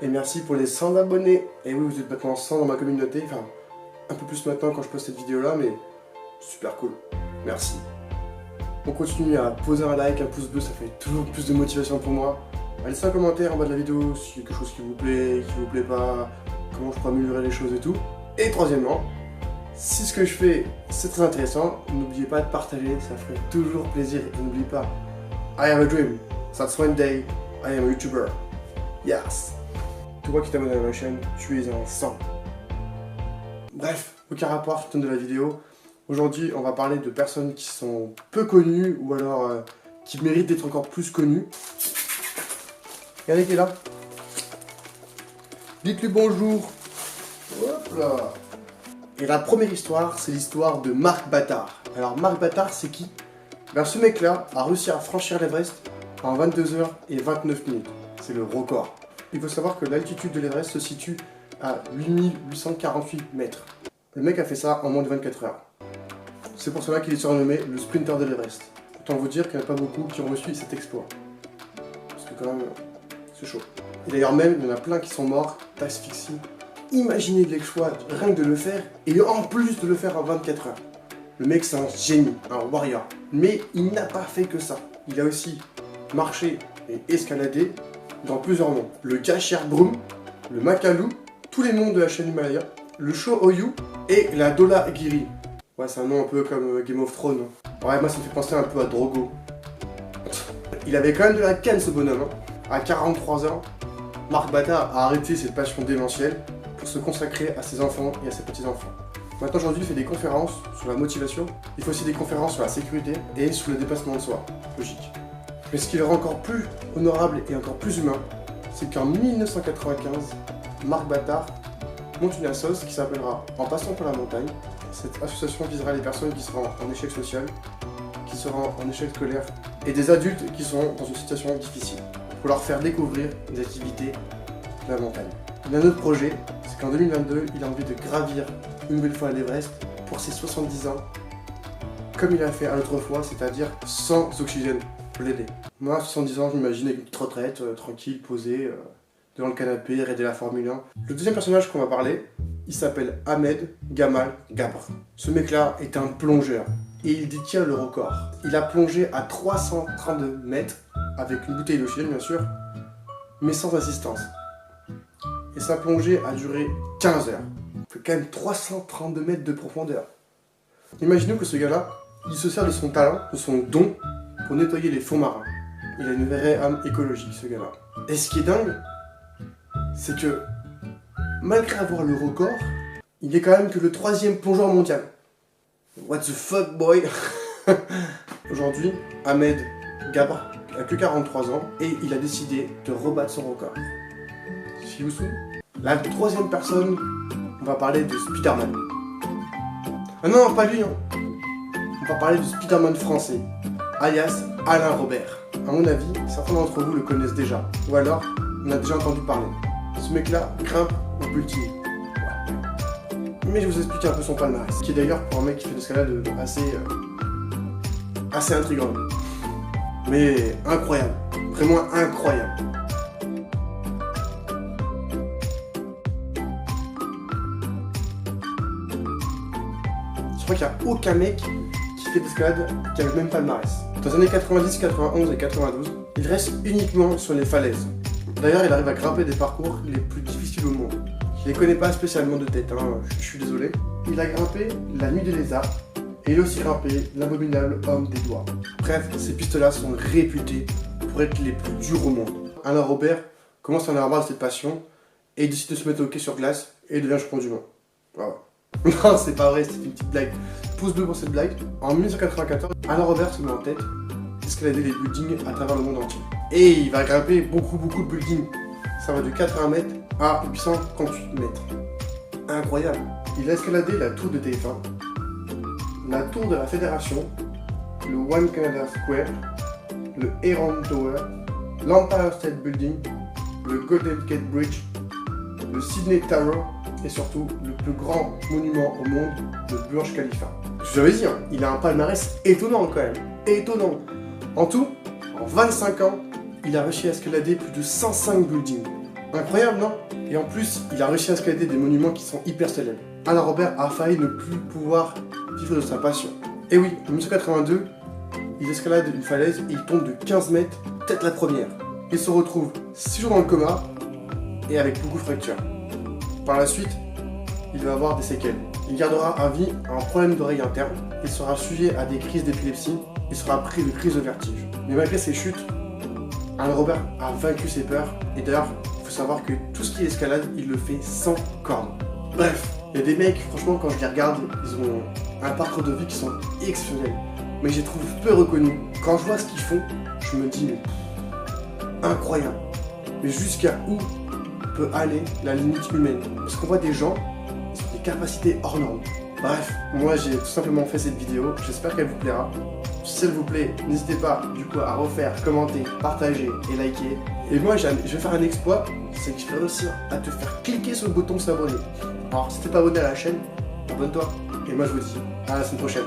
Et merci pour les 100 abonnés. Et oui, vous êtes maintenant 100 dans ma communauté. Enfin, un peu plus maintenant quand je poste cette vidéo-là, mais super cool. Merci. On continue à poser un like, un pouce bleu, ça fait toujours plus de motivation pour moi. Laissez un commentaire en bas de la vidéo s'il y a quelque chose qui vous plaît pas, comment je peux améliorer les choses et tout. Et troisièmement, si ce que je fais c'est très intéressant, n'oubliez pas de partager, ça ferait toujours plaisir. Et n'oubliez pas, I have a dream, that's one day I am a YouTuber. Yes. Toi qui t'abonnes à ma chaîne, tu es un saint. Bref, aucun rapport, thème de la vidéo. Aujourd'hui, on va parler de personnes qui sont peu connues ou alors qui méritent d'être encore plus connues. Regardez qui est là. Dites-lui bonjour. Hop là. Et la première histoire, c'est l'histoire de Marc Bâtard. Alors Marc Bâtard, c'est qui? Ben, ce mec-là a réussi à franchir l'Everest en 22h29. C'est le record. Il faut savoir que l'altitude de l'Everest se situe à 8848 mètres. Le mec a fait ça en moins de 24 heures. C'est pour cela qu'il est surnommé le sprinter de l'Everest. Autant vous dire qu'il n'y en a pas beaucoup qui ont reçu cet exploit. Parce que quand même, c'est chaud. Et d'ailleurs même, il y en a plein qui sont morts d'asphyxie. Imaginez l'exploit, rien que de le faire, et en plus de le faire en 24 heures. Le mec c'est un génie, un warrior. Mais il n'a pas fait que ça. Il a aussi marché et escaladé dans plusieurs monts. Le Gachir Broom, le Makalu, tous les monts de la chaîne Himalaya, le Cho-Oyu et la Dholagiri. Ouais, c'est un nom un peu comme Game of Thrones. Ouais, moi ça me fait penser un peu à Drogo. Il avait quand même de la canne ce bonhomme. Hein. À 43 ans, Marc Bâtard a arrêté cette passion démentielle pour se consacrer à ses enfants et à ses petits-enfants. Maintenant aujourd'hui il fait des conférences sur la motivation, il fait aussi des conférences sur la sécurité et sur le dépassement de soi. Logique. Mais ce qui le rend encore plus honorable et encore plus humain, c'est qu'en 1995, Marc Bâtard monte une association qui s'appellera En passant par la montagne. Cette association visera les personnes qui seront en échec social, qui seront en échec scolaire, et des adultes qui sont dans une situation difficile, pour leur faire découvrir des activités de la montagne. Il a un autre projet, c'est qu'en 2022, il a envie de gravir une nouvelle fois l'Everest pour ses 70 ans, comme il a fait à l'autre fois, c'est-à-dire sans oxygène, pour l'aider. Moi, à 70 ans, je m'imagine avec une petite retraite, tranquille, posée, devant le canapé, regarder la Formule 1. Le deuxième personnage qu'on va parler, il s'appelle Ahmed Gamal Gabr. Ce mec-là est un plongeur et il détient le record. Il a plongé à 332 mètres avec une bouteille d'oxygène bien sûr, mais sans assistance. Et sa plongée a duré 15 heures. C'est quand même 332 mètres de profondeur. Imaginons que ce gars-là, il se sert de son talent, de son don, pour nettoyer les fonds marins. Il a une vraie âme écologique ce gars-là. Et ce qui est dingue, c'est que malgré avoir le record, il est quand même que le 3e plongeur mondial. What the fuck boy. Aujourd'hui, Ahmed Gabr a que 43 ans et il a décidé de rebattre son record. Suivez-vous. La troisième personne, on va parler de Spider-Man. Ah non, pas lui, hein. On va parler du Spider-Man français, alias Alain Robert. À mon avis, certains d'entre vous le connaissent déjà, ou alors on a déjà entendu parler. Ce mec-là grimpe au building. Ouais. Mais je vais vous expliquer un peu son palmarès, qui est d'ailleurs pour un mec qui fait de l'escalade assez intriguant. Mais incroyable, vraiment incroyable. Je crois qu'il n'y a aucun mec qui fait de l'escalade qui a le même palmarès. Dans les années 90, 91 et 92, il reste uniquement sur les falaises. D'ailleurs, il arrive à grimper des parcours les plus difficiles au monde. Je les connais pas spécialement de tête, hein, je suis désolé. Il a grimpé la nuit des lézards et il a aussi grimpé l'abominable homme des doigts. Bref, ces pistes-là sont réputées pour être les plus dures au monde. Alain Robert commence à en avoir cette passion et il décide de se mettre au hockey sur glace et il devient champion du monde. Voilà. Non, c'est pas vrai, c'est une petite blague. Pouce bleu pour cette blague. En 1994, Alain Robert se met en tête d'escalader les buildings à travers le monde entier. Et il va grimper beaucoup de buildings. Ça va de 80 mètres à 838 mètres. Incroyable. Il a escaladé la tour de TF1, la tour de la Fédération, le One Canada Square, le Heron Tower, l'Empire State Building, le Golden Gate Bridge, le Sydney Tower et surtout le plus grand monument au monde, le Burj Khalifa. Je vous avais dit, hein, il a un palmarès étonnant quand même. Étonnant. En tout, en 25 ans, il a réussi à escalader plus de 105 buildings. Incroyable, non? Et en plus, il a réussi à escalader des monuments qui sont hyper célèbres. Alain Robert a failli ne plus pouvoir vivre de sa passion. Et oui, en 1982, il escalade une falaise et il tombe de 15 mètres, tête la première. Il se retrouve 6 jours dans le coma et avec beaucoup de fractures. Par la suite, il va avoir des séquelles. Il gardera à vie un problème d'oreille interne, il sera sujet à des crises d'épilepsie, il sera pris de crises de vertige. Mais malgré ses chutes, Alain Robert a vaincu ses peurs, et d'ailleurs, il faut savoir que tout ce qui est escalade, il le fait sans cordes. Bref, il y a des mecs, franchement, quand je les regarde, ils ont un parcours de vie qui sont exceptionnels. Mais je les trouve peu reconnus. Quand je vois ce qu'ils font, je me dis, mais incroyable. Mais jusqu'à où peut aller la limite humaine? Parce qu'on voit des gens qui ont des capacités hors normes. Bref, moi j'ai tout simplement fait cette vidéo, j'espère qu'elle vous plaira. Si elle vous plaît, n'hésitez pas du coup à refaire, commenter, partager et liker. Et moi je vais faire un exploit, c'est que je vais réussir à te faire cliquer sur le bouton s'abonner. Alors si t'es pas abonné à la chaîne, abonne-toi. Et moi je vous dis à la semaine prochaine.